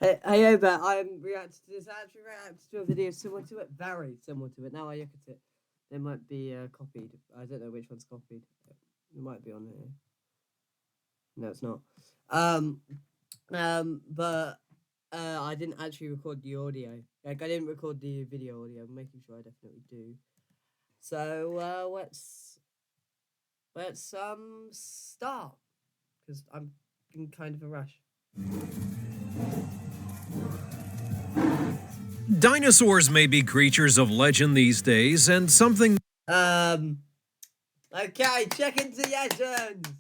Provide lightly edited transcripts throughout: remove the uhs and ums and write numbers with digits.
Hey, but I'm reacting to this. I actually reacted to a video similar to it, very similar to it. Now I look at it, they might be copied. I don't know which one's copied. It might be on here. No, it's not. Um, but I didn't actually record the audio. Like, I didn't record the video audio. I'm making sure I definitely do. So let's start because I'm in kind of a rush. Dinosaurs may be creatures of legend these days, and something Okay, check into legends.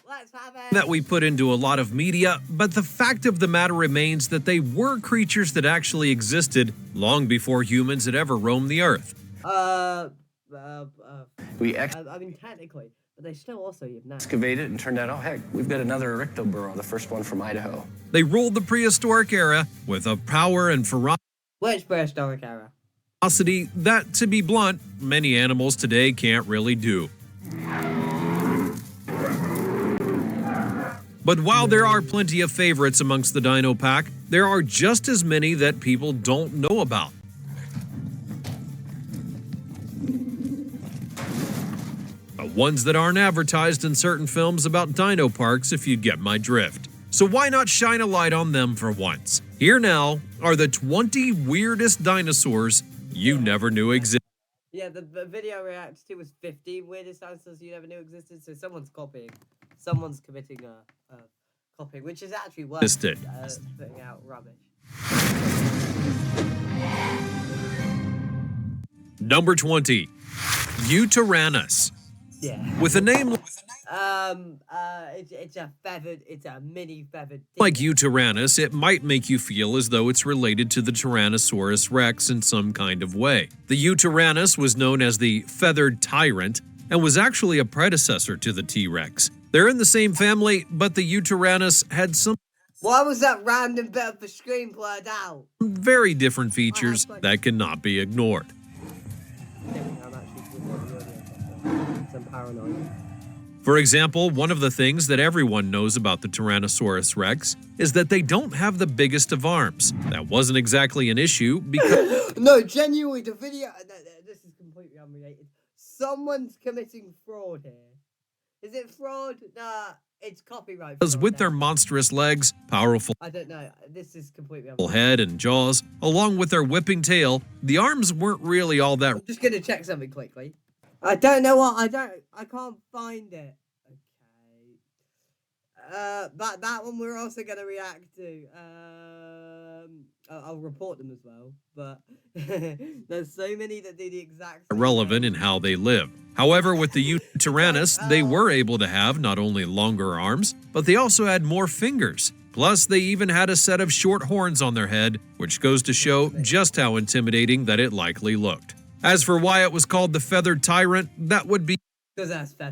Let's have it. that we put into a lot of media, but the fact of the matter remains that they were creatures that actually existed long before humans had ever roamed the earth. I mean, technically, but they still also have now. Excavated and turned out, oh heck, we've got another Eryctoburrow, the first one from Idaho. They ruled the prehistoric era with a power and Which prehistoric era? ferocity that, to be blunt, many animals today can't really do. But while there are plenty of favorites amongst the dino pack, there are just as many that people don't know about. The ones that aren't advertised in certain films about dino parks, if you get my drift. So why not shine a light on them for once? Here now are the 20 weirdest dinosaurs you never knew existed. Yeah, the video I reacted to was 15 weirdest dinosaurs you never knew existed. So someone's copying. Someone's committing a copying, which is actually worse than putting out rubbish. Number 20. Eutyrannus. Yeah. With a name it's a mini feathered like Eutyrannus, it might make you feel as though it's related to the Tyrannosaurus rex in some kind of way. The Eutyrannus was known as the feathered tyrant and was actually a predecessor to the T-Rex. They're in the same family, but the Eutyrannus had some Why was that random bit of the screen blurred out? very different features that cannot be ignored. I'm paranoid. For example, one of the things that everyone knows about the Tyrannosaurus rex is that they don't have the biggest of arms. That wasn't exactly an issue because No, genuinely, the video. This is completely unrelated. Someone's committing fraud here. Is it fraud? Nah, it's copyright. Fraud, with their monstrous legs, powerful I don't know. This is completely unrelated. head and jaws, along with their whipping tail, the arms weren't really all that. I'm just gonna check something quickly. I don't know what I can't find it. Okay. But that one we're also gonna react to. I'll report them as well. But there's so many that do the exact same Relevant thing. in how they live. However, with the Eutyrannus, they were able to have not only longer arms, but they also had more fingers. Plus, they even had a set of short horns on their head, which goes to show just how intimidating that it likely looked. As for why it was called the feathered tyrant, that would be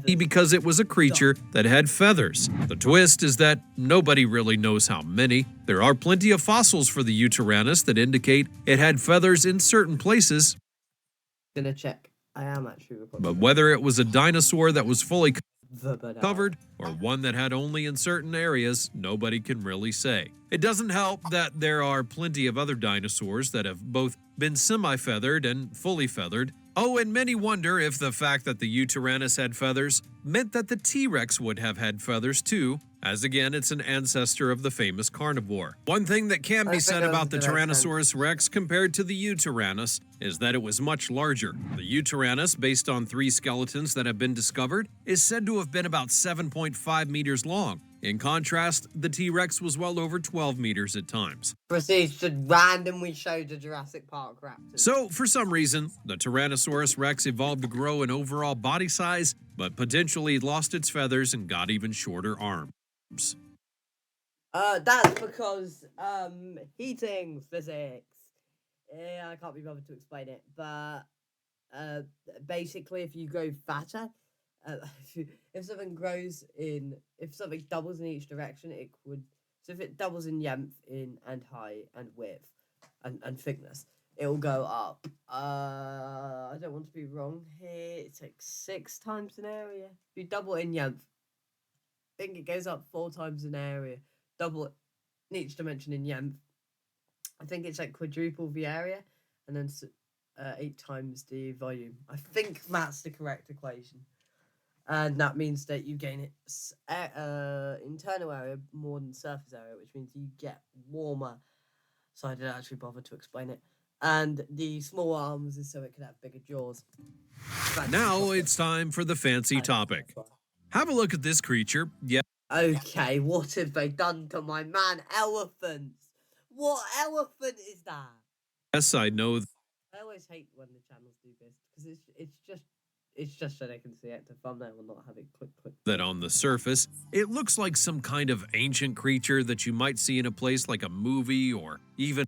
because it was a creature that had feathers. The twist is that nobody really knows how many. There are plenty of fossils for the Eutyrannus that indicate it had feathers in certain places. Gonna check. I am actually recording. But whether it was a dinosaur that was fully covered or one that had only in certain areas, nobody can really say. It doesn't help that there are plenty of other dinosaurs that have both been semi-feathered and fully feathered. Oh, and many wonder if the fact that the Eutyrannus had feathers meant that the T-Rex would have had feathers too, as again, it's an ancestor of the famous carnivore. One thing that can be said about the Tyrannosaurus rex compared to the Eutyrannus is that it was much larger. The Eutyrannus, based on 3 skeletons that have been discovered, is said to have been about 7.5 meters long. In contrast, the T-Rex was well over 12 meters at times. Proceeds to randomly show the Jurassic Park raptors. So, for some reason, the Tyrannosaurus rex evolved to grow in overall body size, but potentially lost its feathers and got even shorter arms. That's because heating physics. Yeah, I can't be bothered to explain it, but basically, if you grow fatter, if something doubles in each direction, it would. So if it doubles in length, and height, and width, and thickness, it will go up. I don't want to be wrong here. It's like 6 times an area. If you double in length, I think it goes up 4 times an area. Double in each dimension in length, I think it's like quadruple the area and then 8 times the volume. I think that's the correct equation. And that means that you gain its internal area more than surface area, which means you get warmer. So I didn't actually bother to explain it. And the small arms is so it can have bigger jaws. Now it's time for the fancy topic. Have a look at this creature. Yeah. Okay, what have they done to my man? Elephants. What elephant is that? Yes, I know. I always hate when the channels do this because it's just so they can see it to thumbnail and not have it click. That on the surface, it looks like some kind of ancient creature that you might see in a place like a movie or even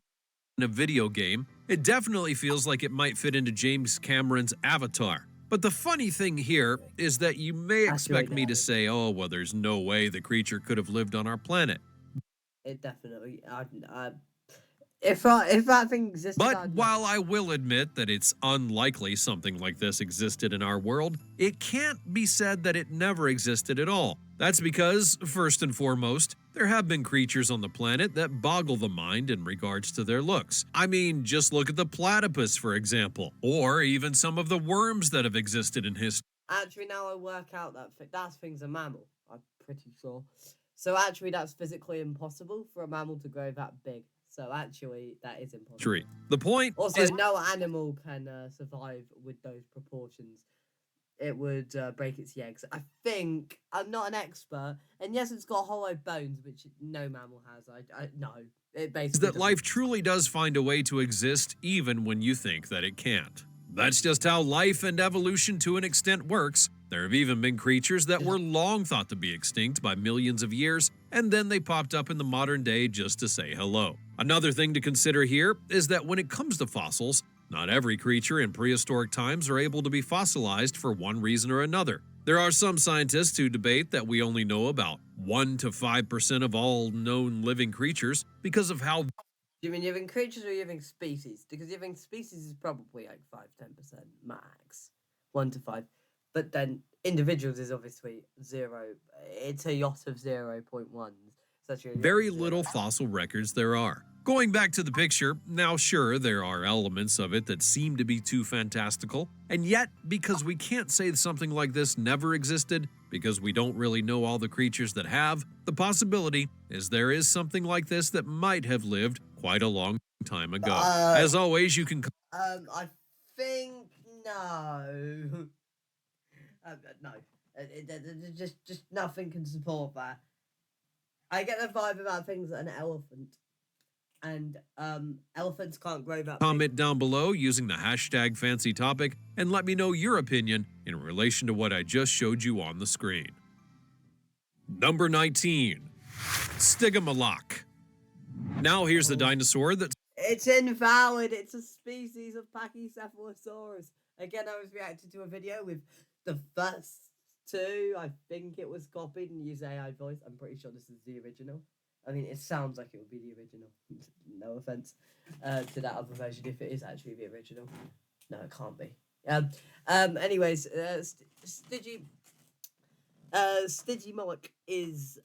in a video game. It definitely feels like it might fit into James Cameron's Avatar. But the funny thing here is that you may expect me to say, oh, well, there's no way the creature could have lived on our planet. It definitely, if that thing existed. But while I will admit that it's unlikely something like this existed in our world, it can't be said that it never existed at all. That's because, first and foremost, there have been creatures on the planet that boggle the mind in regards to their looks. I mean, just look at the platypus, for example, or even some of the worms that have existed in history. Actually, now I work out that thing's a mammal, I'm pretty sure. So actually, that's physically impossible for a mammal to grow that big. So actually, that is impossible. The point also, is, no animal can survive with those proportions. It would break its eggs. I think, I'm not an expert, and yes, it's got hollow bones, which no mammal has. No, it basically that life truly does find a way to exist even when you think that it can't. That's just how life and evolution to an extent works. There have even been creatures that were long thought to be extinct by millions of years, and then they popped up in the modern day just to say hello. Another thing to consider here is that when it comes to fossils, not every creature in prehistoric times are able to be fossilized for one reason or another. There are some scientists who debate that we only know about 1 to 5% of all known living creatures because of how... You mean living creatures or living species? Because living species is probably like 5-10% max. 1 to 5. But then individuals is obviously 0. It's a yacht of 0.1s. Very little fossil records there are. Going back to the picture, now sure, there are elements of it that seem to be too fantastical, and yet, because we can't say something like this never existed, because we don't really know all the creatures that have, the possibility is there is something like this that might have lived quite a long time ago. As always, you can... I think no. No. Just nothing can support that. I get the vibe about things like an elephant. And elephants can't grow that big. Comment down below using the hashtag fancy topic and let me know your opinion in relation to what I just showed you on the screen. Number 19. Stygimoloch. Now here's the dinosaur that... It's invalid. It's a species of Pachycephalosaurus. Again, I was reacting to a video with the first two. I think it was copied and used AI voice. I'm pretty sure this is the original. I mean, it sounds like it would be the original. No offense to that other version if it is actually the original. No, it can't be. Anyways, Stygimoloch is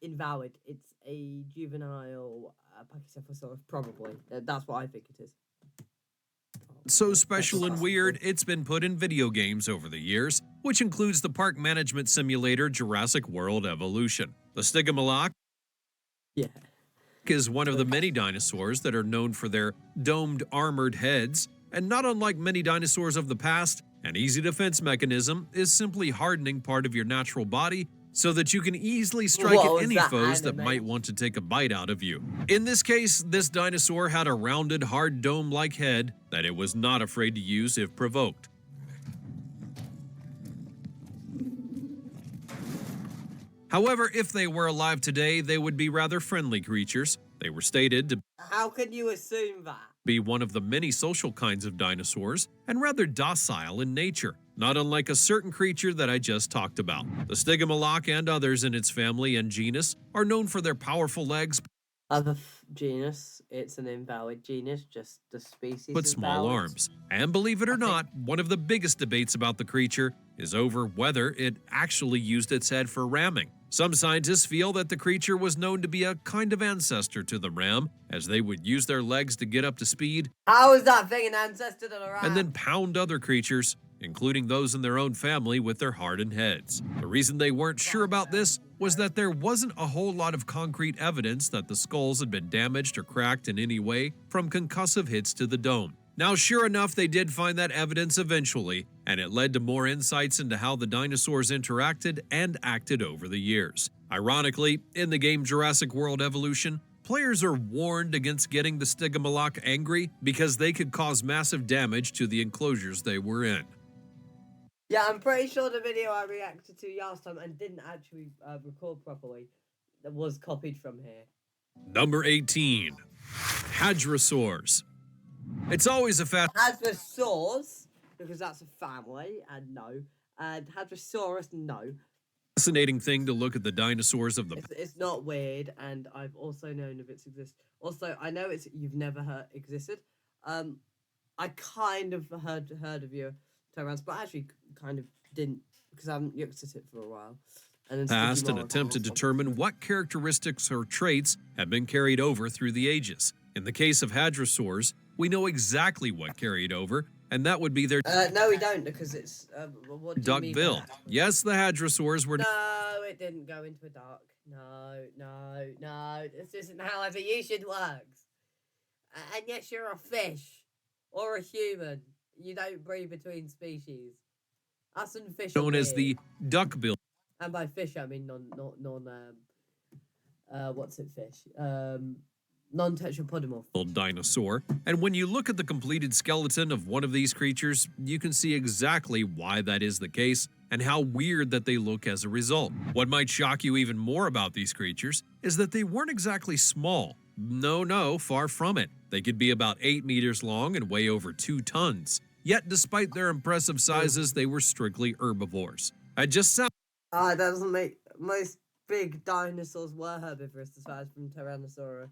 invalid. It's a juvenile Pachycephalosaurus, probably. That's what I think it is. So special and weird, it's been put in video games over the years, which includes the park management simulator Jurassic World Evolution. The Stygimoloch is one of the many dinosaurs that are known for their domed armored heads, and not unlike many dinosaurs of the past, an easy defense mechanism is simply hardening part of your natural body so that you can easily strike at any foes that might want to take a bite out of you. In this case, this dinosaur had a rounded, hard dome-like head that it was not afraid to use if provoked. However, if they were alive today, they would be rather friendly creatures. They were stated to... How can you assume that? ...be one of the many social kinds of dinosaurs and rather docile in nature, not unlike a certain creature that I just talked about. The Stygimoloch and others in its family and genus are known for their powerful legs, Other genus, it's an invalid genus, just the species but is small valid. arms. And believe it or I think- not, one of the biggest debates about the creature is over whether it actually used its head for ramming. Some scientists feel that the creature was known to be a kind of ancestor to the ram, as they would use their legs to get up to speed How is that thing an ancestor to the rat? and then pound other creatures, including those in their own family, with their hardened heads. The reason they weren't sure about this was that there wasn't a whole lot of concrete evidence that the skulls had been damaged or cracked in any way from concussive hits to the dome. Now, sure enough, they did find that evidence eventually, and it led to more insights into how the dinosaurs interacted and acted over the years. Ironically, in the game Jurassic World Evolution, players are warned against getting the Stygimoloch angry because they could cause massive damage to the enclosures they were in. Yeah, I'm pretty sure the video I reacted to last time and didn't actually record properly that was copied from here. Number 18. Hadrosaurs. It's always a Hadrosaurs, because that's a family, and no. And Hadrosaurus, no. fascinating thing to look at the dinosaurs of the It's not weird, and I've also known of its existence. Also, I know you've never heard existed. I kind of heard of your Tyrants, but actually kind of didn't, because I haven't looked at it for a while. And then past and attempt to determine what characteristics or traits have been carried over through the ages. In the case of hadrosaurs, we know exactly what carried over, and that would be their no, we don't, because it's what do you mean by duck-bill. that? Yes, the hadrosaurs were No, it didn't go into a duck. No. This isn't how evolution works. And yes, you're a fish or a human. You don't breed between species. Us and fish are known as weird. the duck-bill And by fish, I mean what's it fish? Non-tetrapodimorph. dinosaur. And when you look at the completed skeleton of one of these creatures, you can see exactly why that is the case and how weird that they look as a result. What might shock you even more about these creatures is that they weren't exactly small. No, far from it. They could be about 8 meters long and weigh over 2 tons. Yet, despite their impressive sizes, they were strictly herbivores. It just sounds That doesn't make... Most big dinosaurs were herbivorous, aside from Tyrannosaurines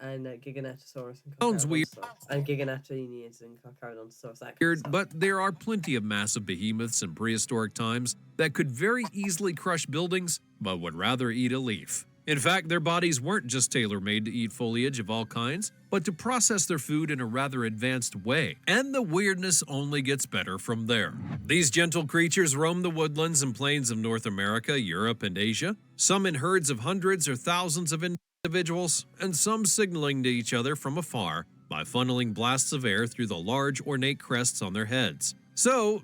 and Giganotosaurus and Sounds weird. And Giganotosaurus and Carcharodontosaurus. weird, but there are plenty of massive behemoths in prehistoric times that could very easily crush buildings, but would rather eat a leaf. In fact, their bodies weren't just tailor-made to eat foliage of all kinds, but to process their food in a rather advanced way. And the weirdness only gets better from there. These gentle creatures roam the woodlands and plains of North America, Europe, and Asia, some in herds of hundreds or thousands of individuals, and some signaling to each other from afar by funneling blasts of air through the large, ornate crests on their heads. So,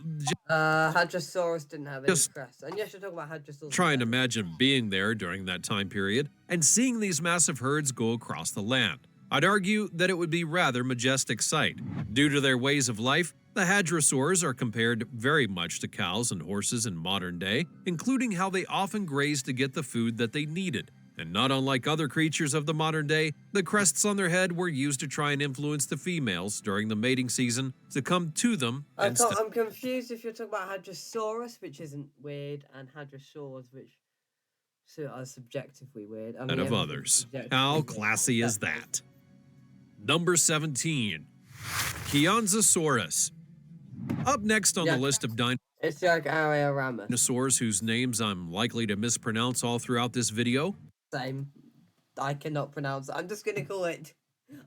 Hadrosaurus didn't have any Just crest. And yes, you're talking about Hadrosaurus. try and imagine being there during that time period and seeing these massive herds go across the land. I'd argue that it would be rather majestic sight. Due to their ways of life, the hadrosaurs are compared very much to cows and horses in modern day, including how they often grazed to get the food that they needed. And not unlike other creatures of the modern day, the crests on their head were used to try and influence the females during the mating season to come to them I'm confused if you're talking about Hadrosaurus, which isn't weird, and Hadrosaurs, which are subjectively weird. I mean, of everything's others. subjectively How weird. classy is that? Number 17. Chianzosaurus. Up next on the list of It's like Ariaramus. dinosaurs whose names I'm likely to mispronounce all throughout this video, Same. I cannot pronounce it. I'm just going to call it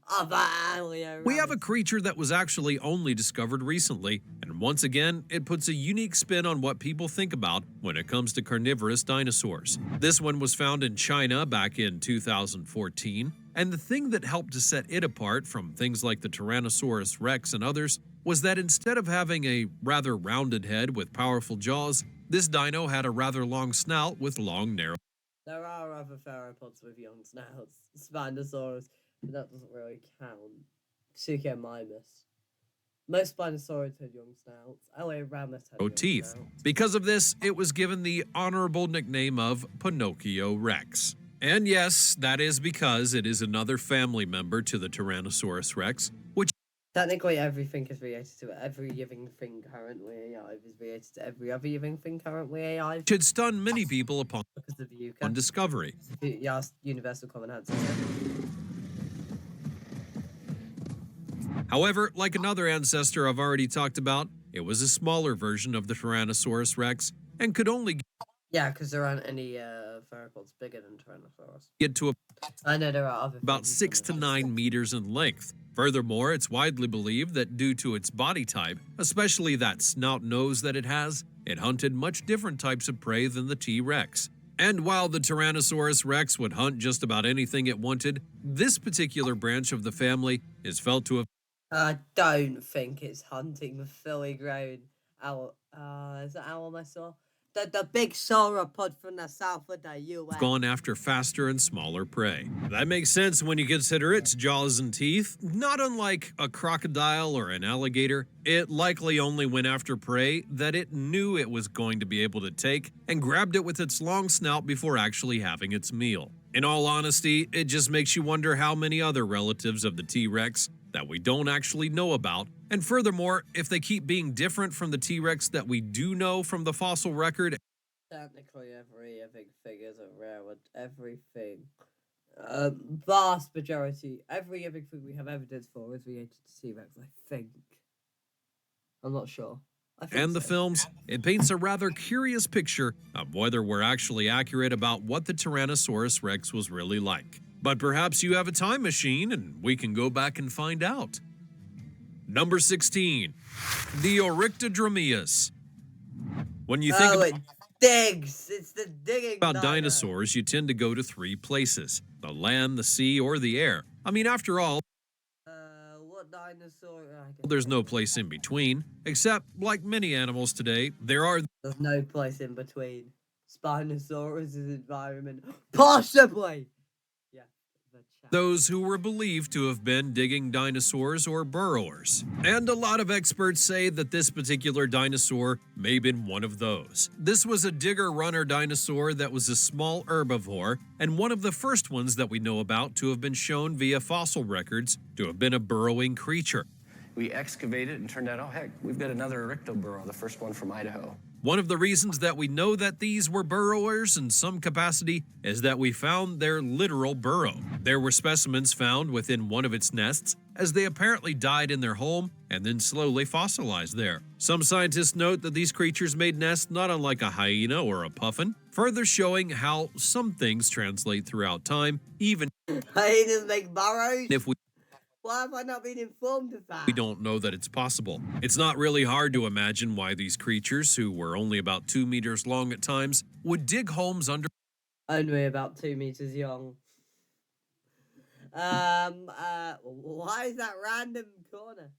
Ariaramus. we have a creature that was actually only discovered recently, and once again, it puts a unique spin on what people think about when it comes to carnivorous dinosaurs. This one was found in China back in 2014, and the thing that helped to set it apart from things like the Tyrannosaurus rex and others was that instead of having a rather rounded head with powerful jaws, this dino had a rather long snout with long, narrow. There are other theropods with young snouts. Spinosaurus, but that doesn't really count. Suchomimus. Most Spinosaurus had young snouts. Ariaramus had young teeth. snouts. Because of this, it was given the honorable nickname of Pinocchio Rex. And yes, that is because it is another family member to the Tyrannosaurus Rex, which Technically, everything is related to it. Every living thing currently alive is related to every other living thing currently alive. Should stun many people upon Because of the Yucca. discovery. Yes, universal common answer. However, like another ancestor I've already talked about, it was a smaller version of the Tyrannosaurus rex and could only Yeah, because there aren't any theropods bigger than Tyrannosaurus. get to I know there are other about things 6 to 9 meters in length. Furthermore, it's widely believed that due to its body type, especially that snout nose that it has, it hunted much different types of prey than the T-Rex. And while the Tyrannosaurus rex would hunt just about anything it wanted, this particular branch of the family is felt to have I don't think it's hunting the fully grown owl. Is that owl I saw? The big sauropod from the south of the U.S. gone after faster and smaller prey. That makes sense when you consider its jaws and teeth. Not unlike a crocodile or an alligator, it likely only went after prey that it knew it was going to be able to take and grabbed it with its long snout before actually having its meal. In all honesty, it just makes you wonder how many other relatives of the T-Rex that we don't actually know about, and furthermore, if they keep being different from the T-Rex that we do know from the fossil record. Technically, every living thing is a rare one. Everything. Vast majority. Every living thing we have evidence for is related to T-Rex, I think. I'm not sure. I think And the so. films, it paints a rather curious picture of whether we're actually accurate about what the Tyrannosaurus rex was really like. But perhaps you have a time machine and we can go back and find out. Number 16, the Oryctodromeus. When you think it digs. It's the digging about dino. dinosaurs, you tend to go to 3 places: the land, the sea, or the air. I mean, after all, What dinosaur? there's no place in between, except, like many animals today, There's no place in between. Spinosaurus' environment. Possibly! Yeah. those who were believed to have been digging dinosaurs or burrowers. And a lot of experts say that this particular dinosaur may have been one of those. This was a digger-runner dinosaur that was a small herbivore, and one of the first ones that we know about to have been shown via fossil records to have been a burrowing creature. We excavated and turned out, oh heck, we've got another burrow, the first one from Idaho. One of the reasons that we know that these were burrowers in some capacity is that we found their literal burrow. There were specimens found within one of its nests, as they apparently died in their home and then slowly fossilized there. Some scientists note that these creatures made nests not unlike a hyena or a puffin, further showing how some things translate throughout time, even Hyenas make burrows? if Why have I not been informed of that? we don't know that it's possible. It's not really hard to imagine why these creatures, who were only about 2 meters long at times, would dig homes Only about 2 meters long. Why is that random corner?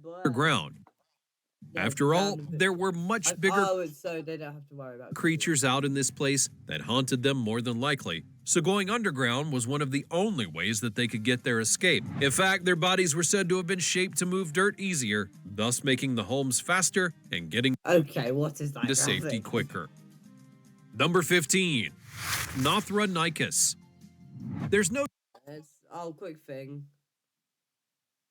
Blur? underground. Yeah, After all, random bit. there were much bigger Oh, it's so they don't have to worry about creatures out in this place that haunted them more than likely, so going underground was one of the only ways that they could get their escape. In fact, their bodies were said to have been shaped to move dirt easier, thus making the homes faster and getting Okay, what is that? to safety quicker. Number 15, Nothronicus. There's no Quick thing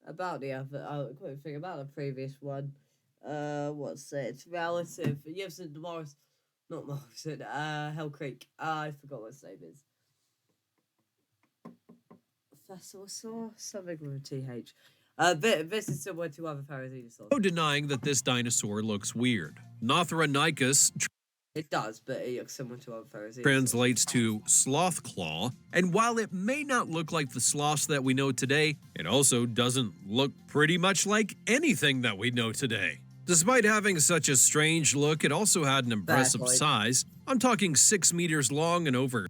about the other. Quick thing about the previous one. What's it? It's relative. It lives in not Morrison. Hell Creek. I forgot what its name is. Thesaurus, something with a TH. This is similar to other paradinosaurs. denying that this dinosaur looks weird. Nothronicus It does, but it looks similar to other paradinosaurs. translates to sloth claw, and while it may not look like the sloths that we know today, it also doesn't look pretty much like anything that we know today. Despite having such a strange look, it also had an impressive Exactly. size. I'm talking 6 meters long and over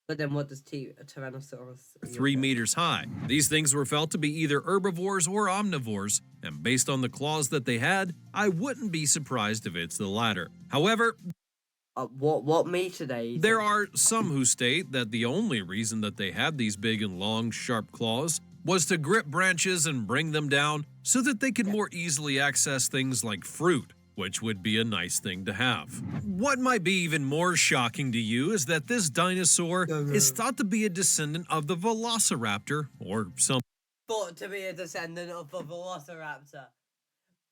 But then what does Tyrannosaurus? 3 meters high. These things were felt to be either herbivores or omnivores, and based on the claws that they had, I wouldn't be surprised if it's the latter. However, What meat are they eating? there are some who state that the only reason that they had these big and long, sharp claws was to grip branches and bring them down so that they could more easily access things like fruit, which would be a nice thing to have. What might be even more shocking to you is that this dinosaur is thought to be a descendant of the velociraptor, or some thought to be a descendant of a velociraptor.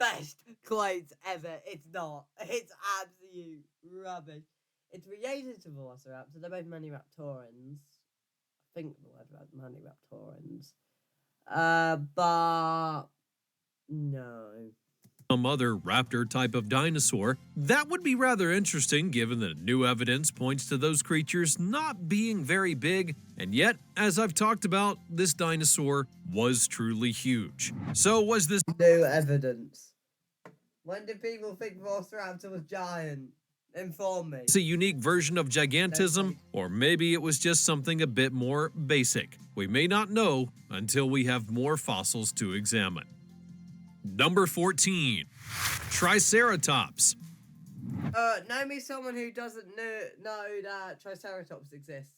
Best quotes ever. It's not. It's absolute rubbish. It's related to velociraptor. They're both maniraptorans. I think the word about maniraptorans. But no. Some other raptor type of dinosaur, that would be rather interesting given that new evidence points to those creatures not being very big, and yet, as I've talked about, this dinosaur was truly huge. So was this New evidence. When did people think velociraptor was giant? Inform me. a unique version of gigantism, or maybe it was just something a bit more basic? We may not know until we have more fossils to examine. Number 14, Triceratops. Know me someone who doesn't know that Triceratops exists.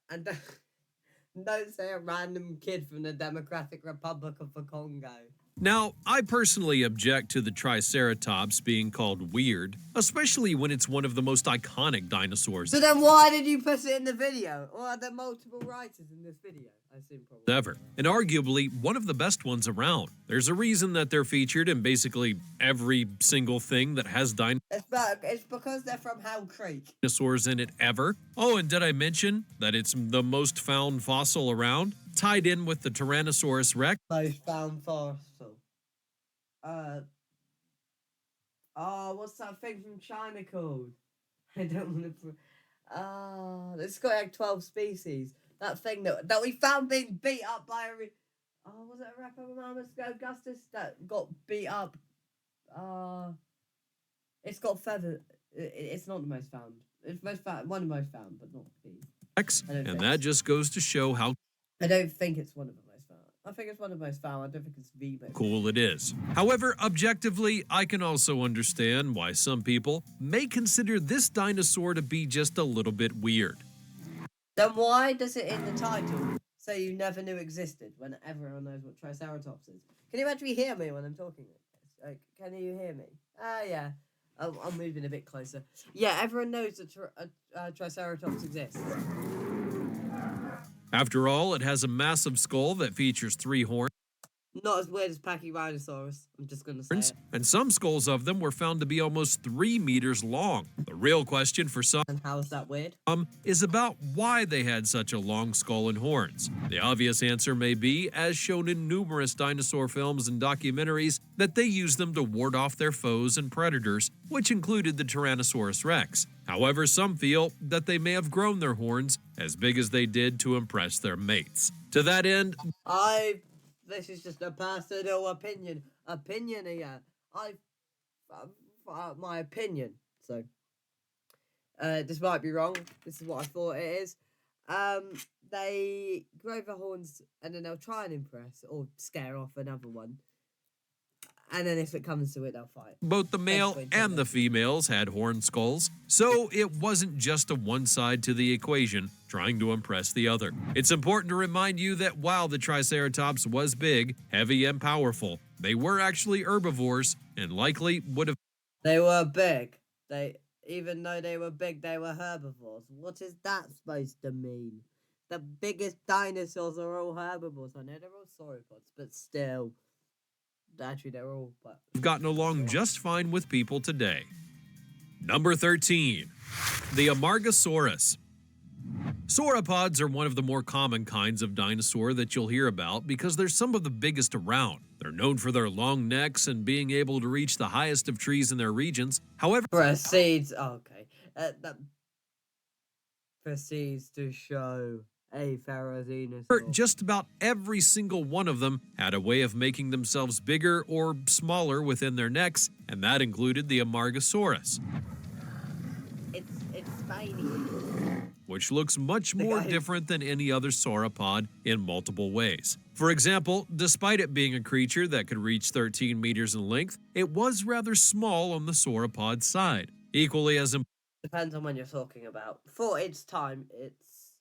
And don't say a random kid from the Democratic Republic of the Congo. Now, I personally object to the Triceratops being called weird, especially when it's one of the most iconic dinosaurs So then why did you put it in the video? Or are there multiple writers in this video? I assume probably. ever, and arguably one of the best ones around. There's a reason that they're featured in basically every single thing that has It's because they're from Hell Creek. dinosaurs in it ever. Oh, and did I mention that it's the most found fossil around? Tied in with the Tyrannosaurus Rex. Most found fossil. What's that thing from China called? I don't want to. It's got like 12 species. That thing that we found being beat up by was it a Rapamamamus Augustus that got beat up? It's got feathers. It's not the most found. It's most found, one of the most found, but not the. And that just goes to show how I don't think it's one of the most found. I think it's one of the most found. I don't think it's the most. cool it is. However, objectively, I can also understand why some people may consider this dinosaur to be just a little bit weird. Then why does it in the title say you never knew existed when everyone knows what Triceratops is? Can you actually hear me when I'm talking like this? Like, can you hear me? Yeah. I'm moving a bit closer. Yeah, everyone knows that Triceratops exists. After all, it has a massive skull that features 3 horns, Not as weird as Pachyrhinosaurus. I'm just gonna say it. and some skulls of them were found to be almost 3 meters long. The real question for some And how is that weird? is about why they had such a long skull and horns. The obvious answer may be, as shown in numerous dinosaur films and documentaries, that they used them to ward off their foes and predators, which included the Tyrannosaurus Rex. However, some feel that they may have grown their horns as big as they did to impress their mates. To that end, This is just a personal opinion. My opinion. So, this might be wrong. This is what I thought it is. They grow their horns and then they'll try and impress or scare off another one. And then if it comes to it, they'll fight. both the male and the females had horn skulls, so it wasn't just a one side to the equation trying to impress the other. It's important to remind you that while the Triceratops was big, heavy, and powerful, they were actually herbivores and likely would have. They were big. Even though they were big, they were herbivores. What is that supposed to mean? The biggest dinosaurs are all herbivores. I know they're all sauropods, but still. Actually, they're all. But Gotten along just fine with people today. Number 13, the Amargasaurus. Sauropods are one of the more common kinds of dinosaur that you'll hear about because they're some of the biggest around. They're known for their long necks and being able to reach the highest of trees in their regions. However, proceeds. That proceeds to show a Pharazenosaur. just about every single one of them had a way of making themselves bigger or smaller within their necks, and that included the Amargasaurus, It's spiny. which looks much more different than any other sauropod in multiple ways. For example, despite it being a creature that could reach 13 meters in length, it was rather small on the sauropod side. Equally as Depends on when you're talking about. For its time, it's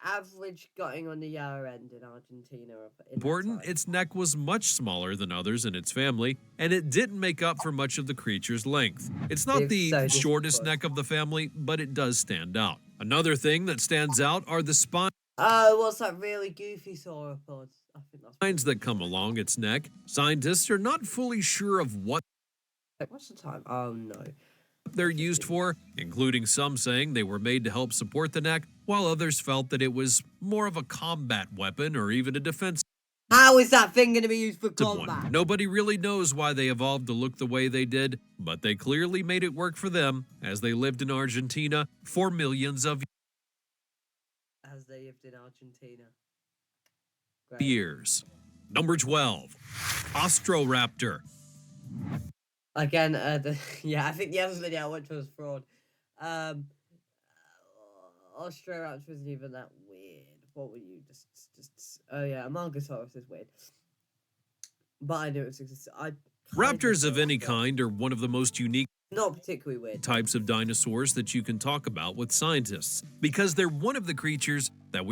average going on the lower end in Argentina. important, its neck was much smaller than others in its family, and it didn't make up for much of the creature's length. It's not It's the so shortest difficult. neck of the family, but it does stand out. Another thing that stands out are the spines Oh, what's that really goofy sauropod? I think that's Spines that come along its neck, scientists are not fully sure of what what's the time? Oh no. they're used for, including some saying they were made to help support the neck, while others felt that it was more of a combat weapon or even a defensive How is that thing going to be used for one. combat? Nobody really knows why they evolved to look the way they did, but they clearly made it work for them as they lived in Argentina for millions of As they lived in Argentina. Great. years. Number 12, Austroraptor. Again, yeah, I think the other video I went to was fraud. Austroraptor isn't even that weird. What were you oh yeah, Amargasaurus is weird. But I knew it existed. Raptors of any kind are one of the most unique Not particularly weird. types of dinosaurs that you can talk about with scientists because they're one of the creatures that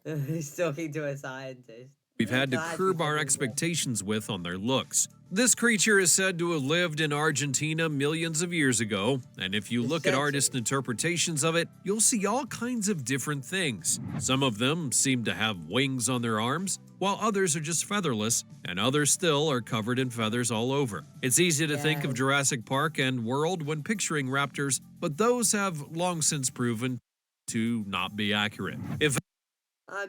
He's talking to a scientist. we've had to Glad curb you our said that. expectations with on their looks. This creature is said to have lived in Argentina millions of years ago, and if you look at artist interpretations of it, you'll see all kinds of different things. Some of them seem to have wings on their arms, while others are just featherless, and others still are covered in feathers all over. It's easy to think of Yeah. Jurassic Park and World when picturing raptors, but those have long since proven to not be accurate. If the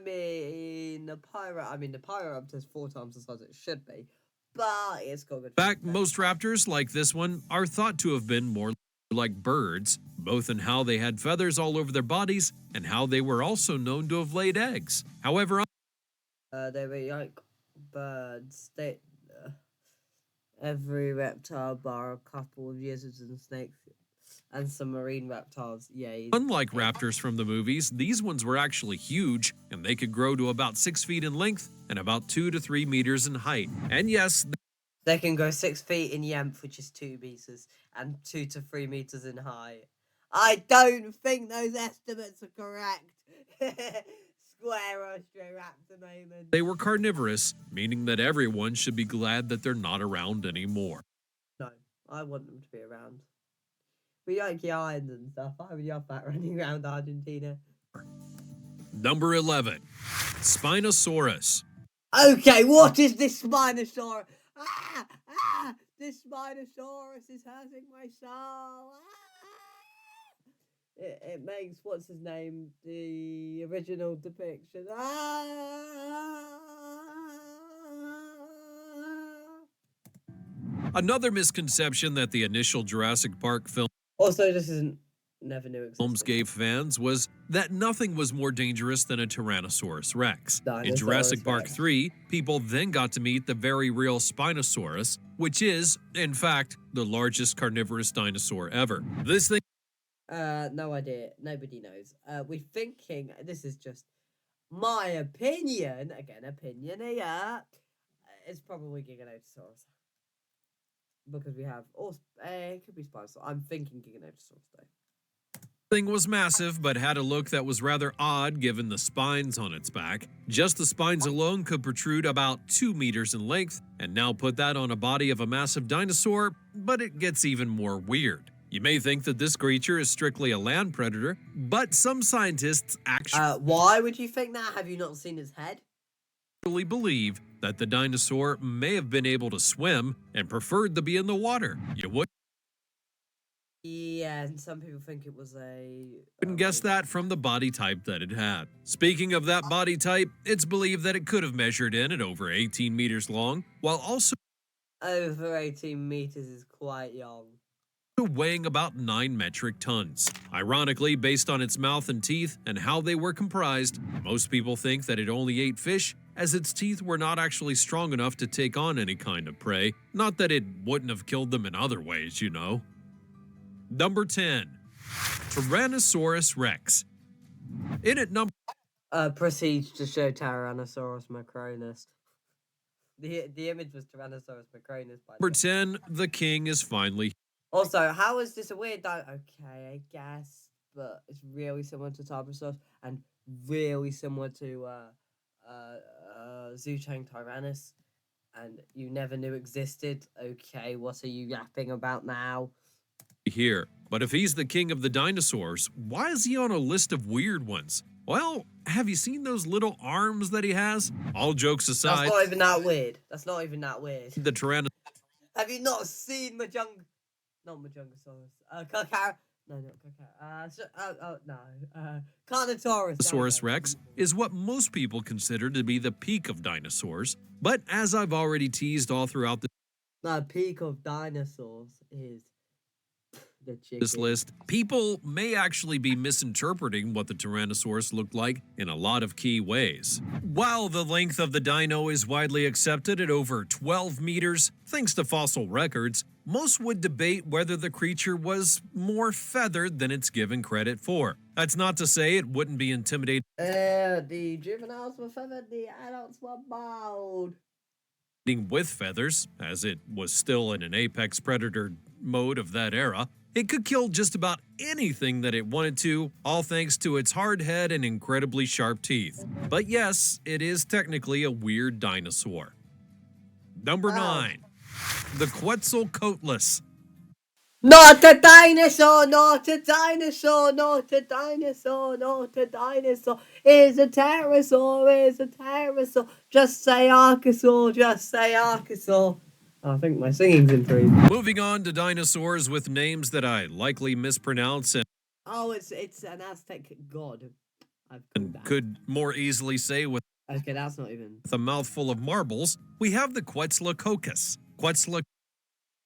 Pyroraptor's 4 times the size it should be, but it's got good. In fact, most raptors, like this one, are thought to have been more like birds, both in how they had feathers all over their bodies and how they were also known to have laid eggs. However, They were like birds. Every reptile bar a couple of lizards and snakes and some marine reptiles. Yeah. unlike raptors from the movies, these ones were actually huge, and they could grow to about 6 feet in length and about 2 to 3 meters in height. And yes, They can go 6 feet in length, which is 2 meters, and 2 to 3 meters in height. I don't think those estimates are correct. Square Austroraptor moment. they were carnivorous, meaning that everyone should be glad that they're not around anymore. No, I want them to be around. We like lions and stuff. I would love that running around Argentina. Number 11, Spinosaurus. Okay, what is this Spinosaurus? This Spinosaurus is hurting my soul. It makes, what's his name, the original depiction. Another misconception that the initial Jurassic Park Also, this isn't never knew existed. films gave fans was that nothing was more dangerous than a Tyrannosaurus Rex. In Dinosaurs Jurassic Park Rex. 3, people then got to meet the very real Spinosaurus, which is, in fact, the largest carnivorous dinosaur ever. This thing No idea. Nobody knows. We're thinking, this is just my opinion, again, opinion here, it's probably Giganotosaurus. Because we have, it could be Spinosaurus. I'm thinking Giganotosaurus though. thing was massive, but had a look that was rather odd given the spines on its back. Just the spines alone could protrude about 2 meters in length, and now put that on a body of a massive dinosaur, but it gets even more weird. You may think that this creature is strictly a land predator, but some scientists actually Why would you think that? Have you not seen his head? believe that the dinosaur may have been able to swim and preferred to be in the water. You wouldn't Yeah, and some people think it was a... guess that from the body type that it had. Speaking of that body type, it's believed that it could have measured in at over 18 meters long, while also Over 18 meters is quite young. weighing about 9 metric tons. Ironically, based on its mouth and teeth and how they were comprised, most people think that it only ate fish, as its teeth were not actually strong enough to take on any kind of prey. Not that it wouldn't have killed them in other ways, you know. Number 10, Tyrannosaurus Rex. In at number Proceeds to show Tyrannosaurus macronus. The image was Tyrannosaurus macronus. By the way. 10, the king is finally Also, how is this a weird okay, I guess, but it's really similar to Tarbosaurus and really similar to Zoochang Tyrannus, and you never knew existed. Okay, what are you yapping about now? here. But if he's the king of the dinosaurs, why is he on a list of weird ones? Well, have you seen those little arms that he has? All jokes aside, That's not even that weird. That's not even that weird. the Tyrannosaurus Have you not seen Not Majungasaurus. Kakara. No, not Kakara. No. Carnotaurus. Rex is what most people consider to be the peak of dinosaurs. But as I've already teased all throughout The peak of dinosaurs is the chicken. this list, people may actually be misinterpreting what the Tyrannosaurus looked like in a lot of key ways. While the length of the dino is widely accepted at over 12 meters, thanks to fossil records, most would debate whether the creature was more feathered than it's given credit for. That's not to say it wouldn't be intimidating The juveniles were feathered, the adults were bald. with feathers, as it was still in an apex predator mode of that era. It could kill just about anything that it wanted to, all thanks to its hard head and incredibly sharp teeth. But yes, it is technically a weird dinosaur. Number 9. The Quetzalcoatlus. Not a dinosaur, not a dinosaur, not a dinosaur, not a dinosaur. Is a pterosaur, is a pterosaur. Just say archosaur, just say archosaur. I think my singing's improved. Moving on to dinosaurs with names that I likely mispronounce and Oh, it's an Aztec god. I've called that. could more easily say with Okay, that's not even. a mouthful of marbles, we have the Quetzalcoatlus.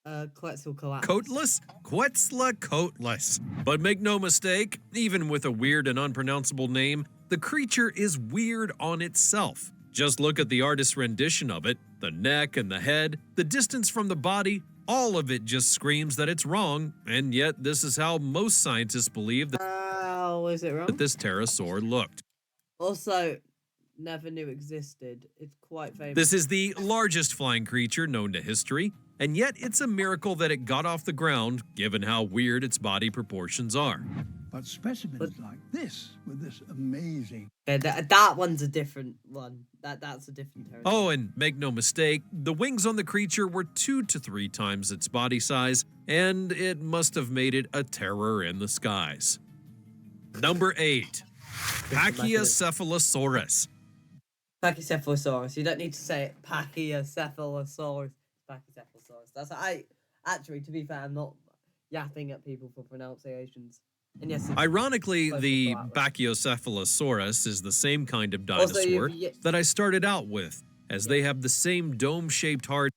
Quetzalcoatlus. Quetzalcoatlus. But make no mistake, even with a weird and unpronounceable name, the creature is weird on itself. Just look at the artist's rendition of it, the neck and the head, the distance from the body, all of it just screams that it's wrong, and yet this is how most scientists believe that Is it wrong? this pterosaur looked. Also, never knew existed. It's quite famous. This is the largest flying creature known to history, and yet it's a miracle that it got off the ground, given how weird its body proportions are. But specimens like this, with this amazing... Yeah, that one's a different one. That's a different territory. Oh, and make no mistake, the wings on the creature were 2 to 3 times its body size, and it must have made it a terror in the skies. Number 8. Pachycephalosaurus. Pachycephalosaurus. You don't need to say it. Pachycephalosaurus. Pachycephalosaurus. That's actually, to be fair, I'm not yapping at people for pronunciations. And yes, Ironically, close the to that. Pachycephalosaurus is the same kind of Also, dinosaur you- that I started out with, as they have the same dome-shaped heart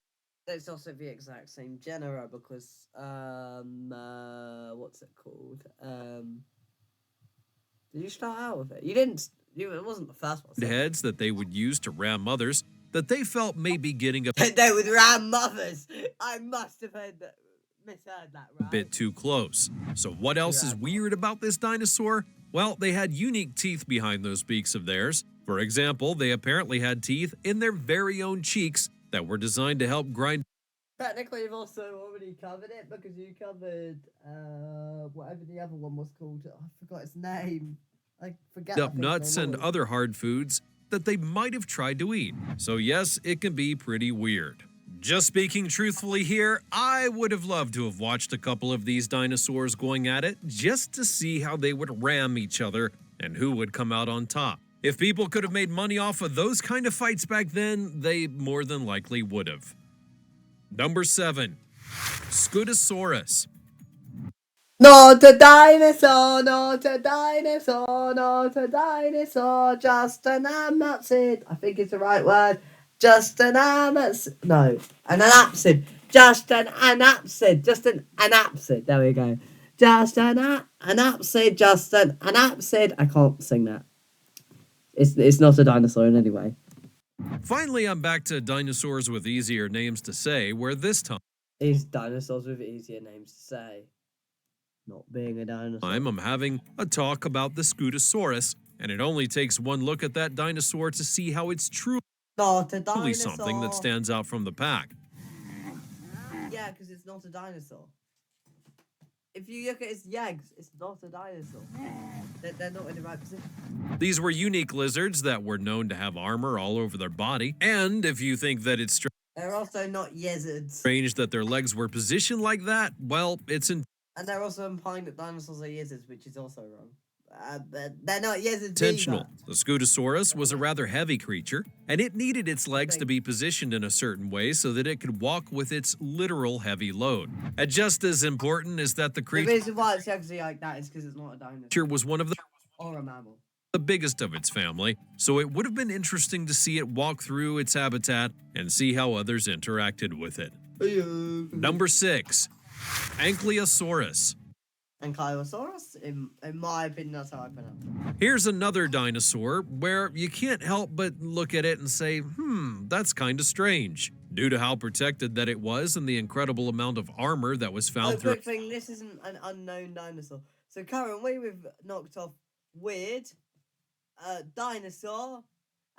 It's also the exact same genera because what's it called? Did you start out with it? You didn't. It wasn't the first one. so- heads that they would use to ram others that they felt may be getting a They would ram mothers. I must have misheard that, right? bit too close. So what else is weird about this dinosaur? Well, they had unique teeth behind those beaks of theirs. For example, they apparently had teeth in their very own cheeks that were designed to help grind Technically, you've also already covered it because you covered whatever the other one was called. I forgot its name. I forget. up nuts and other hard foods that they might have tried to eat. So yes, it can be pretty weird. Just speaking truthfully here, I would have loved to have watched a couple of these dinosaurs going at it just to see how they would ram each other and who would come out on top. If people could have made money off of those kind of fights back then, they more than likely would have. Number 7. Scutosaurus. Not a dinosaur, not a dinosaur, not a dinosaur, just an amapsid. I think it's the right word. Just an amapsid. No, an anapsid. Just an anapsid. Just an anapsid. There we go. Just an anapsid. Just an anapsid. I can't sing that. It's not a dinosaur in any way. Finally, I'm back to dinosaurs with easier names to say, where this It's dinosaurs with easier names to say. Not being a dinosaur. I'm having a talk about the Scutosaurus, and it only takes one look at that dinosaur to see how it's truly Not a dinosaur. something that stands out from the pack. Yeah, because it's not a dinosaur. If you look at its legs, it's not a dinosaur. They're not in the right position. These were unique lizards that were known to have armor all over their body, and if you think that it's They're also not lizards. strange that their legs were positioned like that, well, it's And they're also implying that dinosaurs are lizards, which is also wrong. But they're not lizards Intentional. either. The Scutosaurus was a rather heavy creature, and it needed its legs to be positioned in a certain way so that it could walk with its literal heavy load. And just as important is that the The creature reason why it's actually like that is because it's not a dinosaur was one of or a mammal. the biggest of its family, so it would have been interesting to see it walk through its habitat and see how others interacted with it. Number 6. Ankylosaurus. Ankylosaurus, in my opinion, that's how I pronounce it. Here's another dinosaur where you can't help but look at it and say, that's kind of strange, due to how protected that it was and the incredible amount of armor that was found through. Quick thing, this isn't an unknown dinosaur. So currently we've knocked off weird, dinosaur,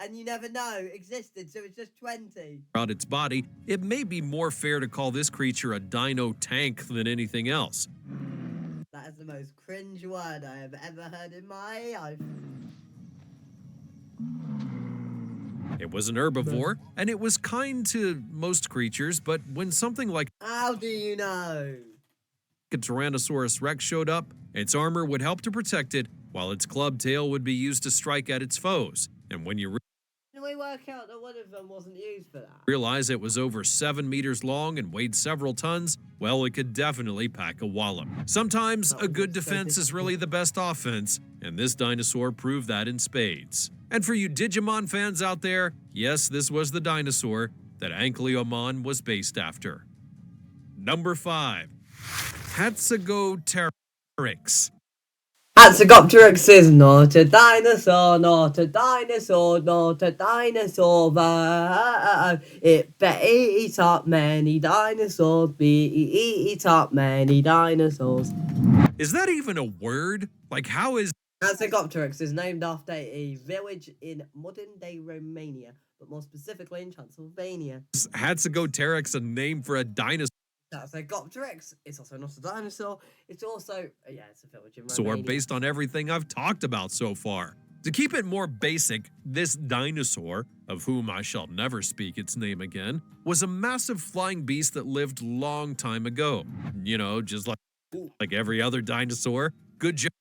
and you never know existed, so it's just 20. Throughout its body. It may be more fair to call this creature a dino tank than anything else. That is the most cringe word I have ever heard in my life. It was an herbivore, and it was kind to most creatures, but when something like How do you know? a Tyrannosaurus Rex showed up, its armor would help to protect it, while its club tail would be used to strike at its foes. And when you Can we work out that one of them wasn't used for that? realize it was over 7 meters long and weighed several tons, well, it could definitely pack a wallop. Sometimes a good defense is really the best offense, and this dinosaur proved that in spades. And for you Digimon fans out there, yes, this was the dinosaur that Ankylosaurus was based after. Number 5. Hatzegopteryx. Hatzegopteryx is not a dinosaur, not a dinosaur, not a dinosaur. It better eat up many dinosaurs, eat up many dinosaurs. Is that even a word? Like, how is Hatzegopteryx is named after a village in modern-day Romania, but more specifically in Transylvania. Hatzegopteryx a name for a dinosaur? Hatzegopteryx. It's also not a dinosaur. It's also, it's a village in Romania. Based on everything I've talked about so far. To keep it more basic, this dinosaur, of whom I shall never speak its name again, was a massive flying beast that lived long time ago. You know, just like every other dinosaur. Good job.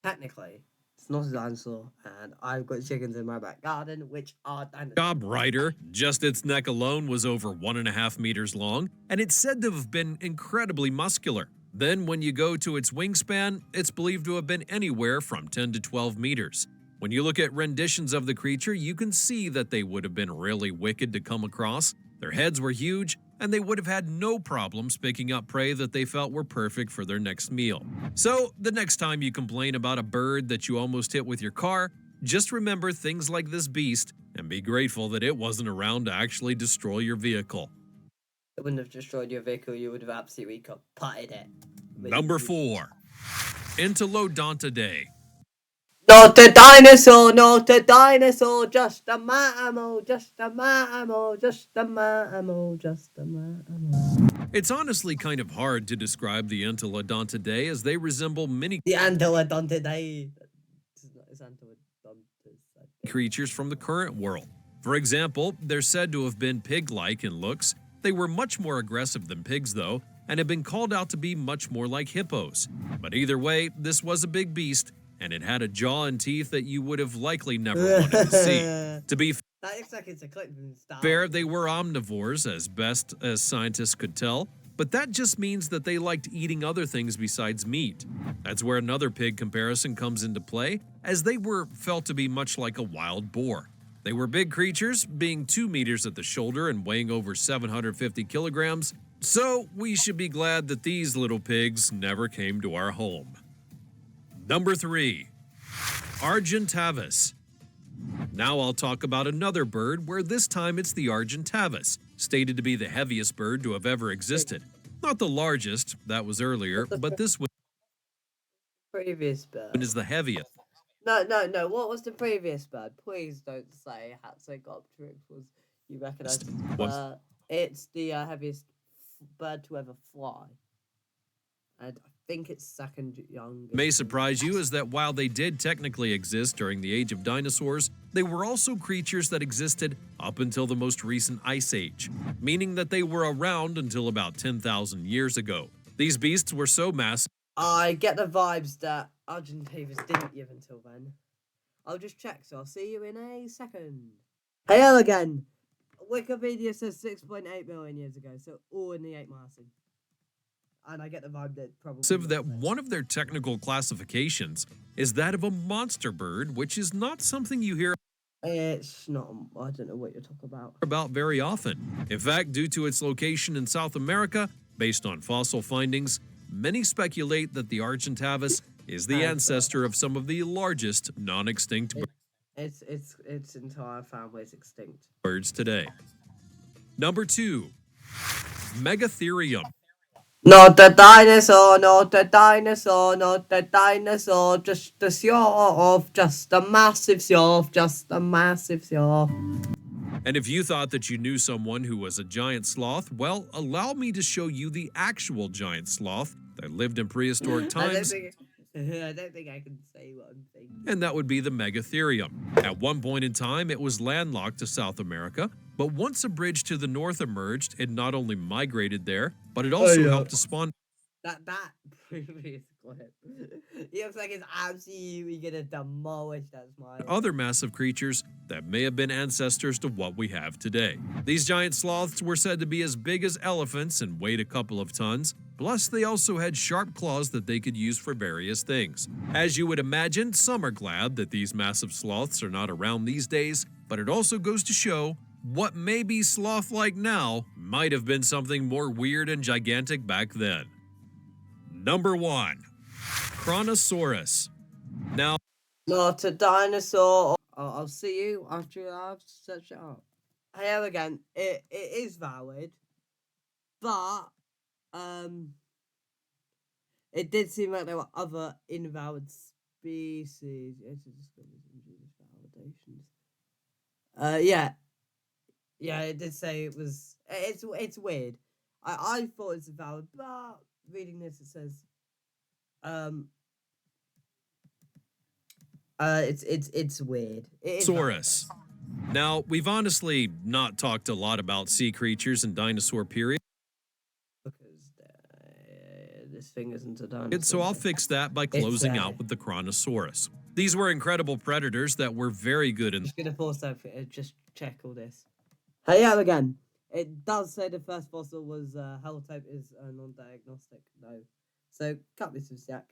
Technically, it's not a dinosaur, and I've got chickens in my back garden, which are dinosaurs. Job, writer. Just its neck alone was over 1.5 meters long, and it's said to have been incredibly muscular. Then when you go to its wingspan, it's believed to have been anywhere from 10 to 12 meters. When you look at renditions of the creature, you can see that they would have been really wicked to come across. Their heads were huge, and they would have had no problems picking up prey that they felt were perfect for their next meal. So, the next time you complain about a bird that you almost hit with your car, just remember things like this beast and be grateful that it wasn't around to actually destroy your vehicle. It wouldn't have destroyed your vehicle, you would have absolutely kaputted it. Number 4. Entelodontidae. Not a dinosaur, not a dinosaur, just a mammal, just a mammal, just a mammal, just a mammal. It's honestly kind of hard to describe the Entelodontidae as they resemble many The Entelodontidae. It's Entelodontidae. creatures from the current world. For example, they're said to have been pig-like in looks. They were much more aggressive than pigs, though, and have been called out to be much more like hippos. But either way, this was a big beast, and it had a jaw and teeth that you would have likely never wanted to see. To be That looks like it's a clip from Star fair, they were omnivores as best as scientists could tell, but that just means that they liked eating other things besides meat. That's where another pig comparison comes into play, as they were felt to be much like a wild boar. They were big creatures, being 2 meters at the shoulder and weighing over 750 kilograms, so we should be glad that these little pigs never came to our home. Number 3. Argentavis. Now I'll talk about another bird where this time it's the Argentavis, stated to be the heaviest bird to have ever existed. Not the largest, that was earlier, but this one previous bird. is the heaviest. No. What was the previous bird? Please don't say Hatzegopteryx was. You recognise it. It's the heaviest bird to ever fly. And I think it's second youngest. May surprise you is that while they did technically exist during the age of dinosaurs, they were also creatures that existed up until the most recent ice age, meaning that they were around until about 10,000 years ago. These beasts were so massive. I get the vibes that Argentavis didn't give until then. I'll just check, so I'll see you in a second. Hello again. Wikipedia says 6.8 million years ago, so all in the 8 Martian. And I get the vibe that probably That one of their technical classifications is that of a monster bird, which is not something you hear it's not. I don't know what you're talking about very often. In fact, due to its location in South America, based on fossil findings, many speculate that the Argentavis is the ancestor of some of the largest non-extinct its entire family is extinct. birds today. Number 2, Megatherium. Not the dinosaur, not the dinosaur, not the dinosaur, just the sloth, just a massive sloth, just a massive sloth. And if you thought that you knew someone who was a giant sloth, well, allow me to show you the actual giant sloth that lived in prehistoric times. I don't think I can say what I'm thinking. And that would be the Megatherium. At one point in time, it was landlocked to South America, but once a bridge to the north emerged, it not only migrated there, but it also helped to spawn That previous clip. He looks like he's absolutely gonna demolish that smile. other massive creatures that may have been ancestors to what we have today. These giant sloths were said to be as big as elephants and weighed a couple of tons, plus they also had sharp claws that they could use for various things. As you would imagine, some are glad that these massive sloths are not around these days, but it also goes to show what may be sloth-like now might have been something more weird and gigantic back then. Number 1, Kronosaurus. Now, Not a dinosaur. I'll see you after I've searched it up. Here again, it is valid, but it did seem like there were other invalid species. Yeah, it did say it was. It's weird. I thought it's valid, but reading this, it says, it's weird. It is Saurus. Now, we've honestly not talked a lot about sea creatures in dinosaur period, because this thing isn't a dinosaur. so I'll fix that by closing out with the Kronosaurus. These were incredible predators that were very good in. Just gonna pause that. Just check all this. Hey, yeah, again. It does say the first fossil was holotype is non-diagnostic. No, so cut this with Jack.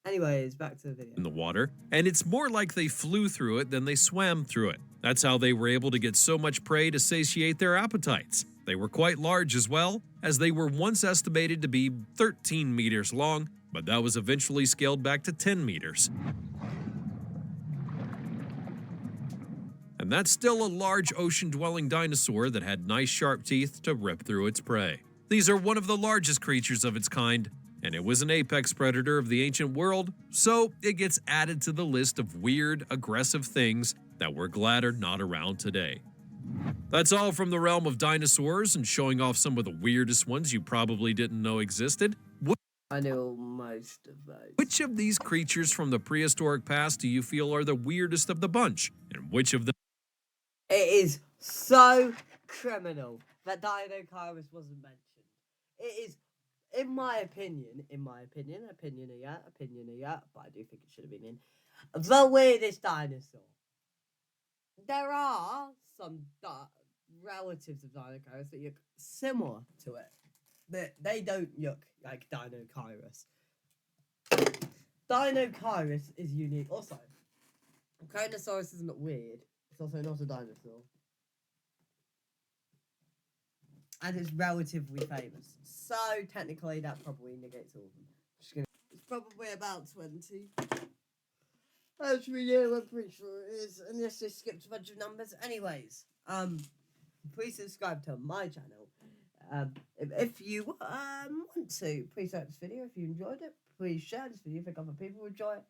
Anyways, back to the video. In the water, and it's more like they flew through it than they swam through it. That's how they were able to get so much prey to satiate their appetites. They were quite large as well, as they were once estimated to be 13 meters long, but that was eventually scaled back to 10 meters. And that's still a large ocean-dwelling dinosaur that had nice sharp teeth to rip through its prey. These are one of the largest creatures of its kind, and it was an apex predator of the ancient world, so it gets added to the list of weird, aggressive things that we're glad are not around today. That's all from the realm of dinosaurs and showing off some of the weirdest ones you probably didn't know existed. I know most of those. Which of these creatures from the prehistoric past do you feel are the weirdest of the bunch? And which of them? It is so criminal that Dinosaurs wasn't mentioned. It is, in my opinion, opinion, but I do think it should have been in, the weirdest dinosaur. There are some relatives of Dinosaurs that look similar to it. They don't look like Dinosaurs. Dinosaurs is unique. Also, Kronosaurus isn't weird. It's also not a dinosaur. And it's relatively famous. So, technically, that probably negates all of them. It's probably about 20. Actually, yeah, I'm pretty sure it is. Unless they skipped a bunch of numbers. Anyways, please subscribe to my channel. If you want to, please like this video if you enjoyed it. Please share this video if other people enjoy it.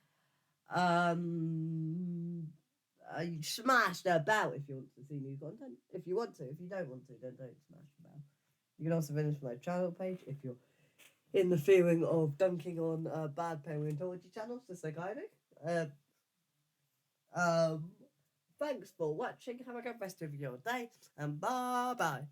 Smash the bell if you want to see new content. If you want to. If you don't want to, then don't smash the bell. You can also visit my channel page if you're in the feeling of dunking on bad paleontology channels, just like I do. Thanks for watching. Have a good rest of your day, and bye bye.